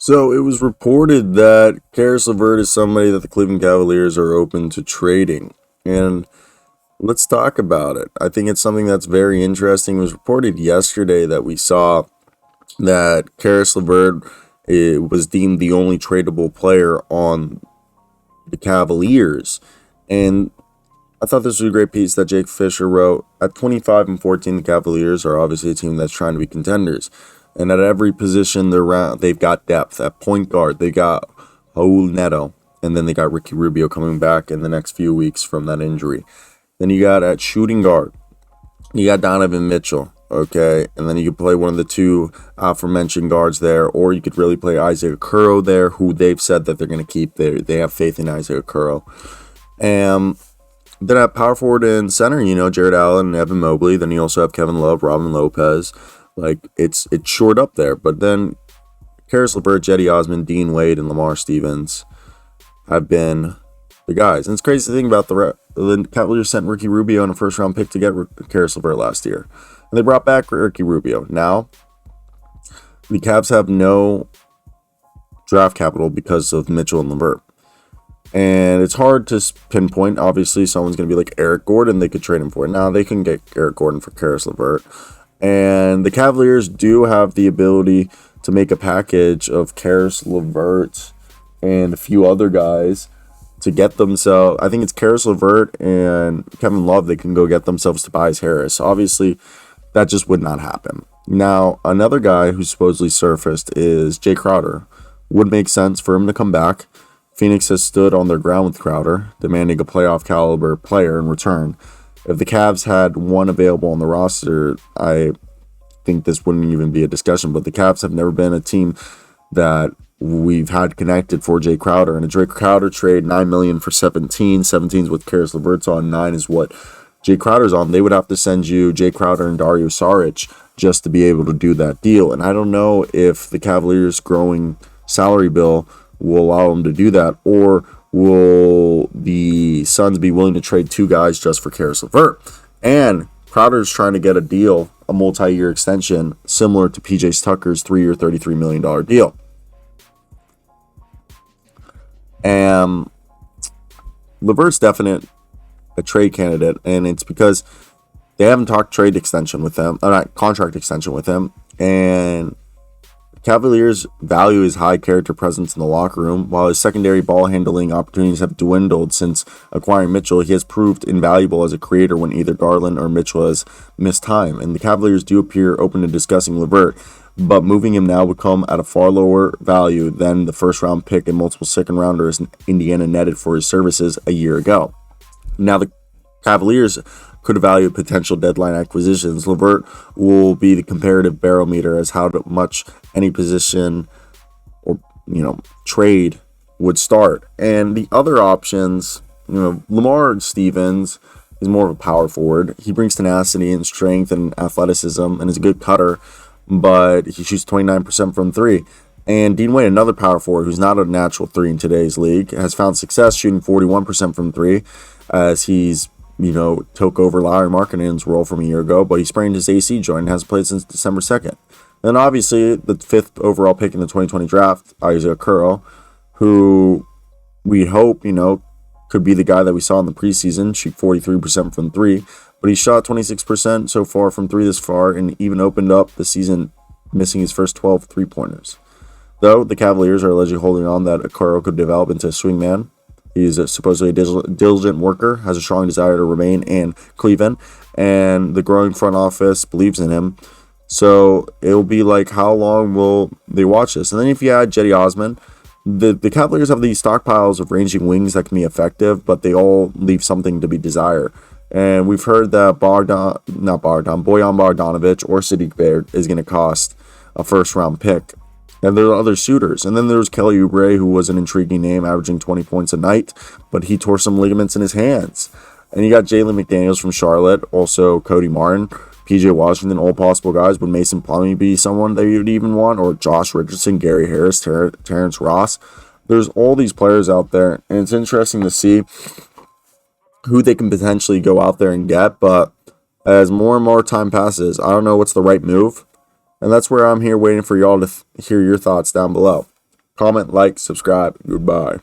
So it was reported that Caris LeVert is somebody that the Cleveland Cavaliers are open to trading. And let's talk about it. I think it's something that's very interesting. It was reported yesterday that we saw that Caris LeVert was deemed the only tradable player on the Cavaliers. And I thought this was a great piece that Jake Fischer wrote. At 25-14, the Cavaliers are obviously a team that's trying to be contenders. And at every position they've got depth. At point guard, they got Raul Neto. And then they got Ricky Rubio coming back in the next few weeks from that injury. Then you got at shooting guard, you got Donovan Mitchell. Okay, and then you could play one of the two aforementioned guards there, or you could really play Isaac Okoro there, who they've said that they're going to keep. They have faith in Isaac Okoro. And then at power forward and center, Jared Allen and Evan Mobley. Then you also have Kevin Love, Robin Lopez. Like, it's short up there. But then Caris LeVert, Cedi Osman, Dean Wade, and Lamar Stevens have been the guys. And it's crazy to think about the Cavaliers sent Ricky Rubio in a first-round pick to get Caris LeVert last year. And they brought back Ricky Rubio. Now, the Cavs have no draft capital because of Mitchell and LeVert. And it's hard to pinpoint. Obviously, someone's going to be like Eric Gordon. They could trade him for it. Now, they can get Eric Gordon for Caris LeVert. And the Cavaliers do have the ability to make a package of Caris LeVert and a few other guys to get themselves. I think it's Caris LeVert and Kevin Love. They can go get themselves Tobias Harris. Obviously, that just would not happen. Now, another guy who supposedly surfaced is Jay Crowder. Would make sense for him to come back. Phoenix has stood on their ground with Crowder, demanding a playoff caliber player in return. If the Cavs had one available on the roster, I think this wouldn't even be a discussion. But the Cavs have never been a team that we've had connected for Jay Crowder. And a Jay Crowder trade, $9 million for 17. 17's what Caris LeVert's on. 9 is what Jay Crowder's on. They would have to send you Jay Crowder and Dario Saric just to be able to do that deal. And I don't know if the Cavaliers' growing salary bill will allow them to do that, or will the Suns be willing to trade two guys just for Caris LeVert? And Crowder's trying to get a deal, a multi-year extension, similar to PJ Tucker's 3-year, $33 million deal. And LeVert's definite a trade candidate, and it's because they haven't talked trade extension with them, not contract extension with him, and Cavaliers value his high character presence in the locker room. While his secondary ball handling opportunities have dwindled since acquiring Mitchell, he has proved invaluable as a creator when either Garland or Mitchell has missed time. And the Cavaliers do appear open to discussing LeVert, but moving him now would come at a far lower value than the first round pick and multiple second rounders Indiana netted for his services a year ago. Now the Cavaliers could evaluate potential deadline acquisitions. LeVert will be the comparative barometer as how much any position or trade would start. And the other options, Lamar Stevens is more of a power forward. He brings tenacity and strength and athleticism and is a good cutter, but he shoots 29% from three. And Dean Wade, another power forward who's not a natural three in today's league, has found success shooting 41% from three as he's took over Lauri Markkanen's role from a year ago, but he sprained his AC joint and hasn't played since December 2nd. Then obviously the 5th overall pick in the 2020 draft, Isaac Okoro, who we hope, could be the guy that we saw in the preseason, shoot 43% from three, but he shot 26% so far from three this far and even opened up the season missing his first 12 three-pointers. Though the Cavaliers are allegedly holding on that Okoro could develop into a swingman. He's supposedly a diligent worker, has a strong desire to remain in Cleveland, and the growing front office believes in him. So it'll be like, how long will they watch this? And then if you add Cedi Osman, the Cavaliers have these stockpiles of ranging wings that can be effective, but they all leave something to be desired. And we've heard that Bojan Bogdanovic or Sadiq Bey is going to cost a first-round pick. And there are other suitors. And then there's Kelly Oubre, who was an intriguing name, averaging 20 points a night, but he tore some ligaments in his hands. And you got Jalen McDaniels from Charlotte, also Cody Martin, PJ Washington, all possible guys. Would Mason Plumlee be someone that you would even want? Or Josh Richardson, Gary Harris, Terrence Ross? There's all these players out there, and it's interesting to see who they can potentially go out there and get. But as more and more time passes, I don't know what's the right move. And that's where I'm here waiting for y'all to hear your thoughts down below. Comment, like, subscribe. Goodbye.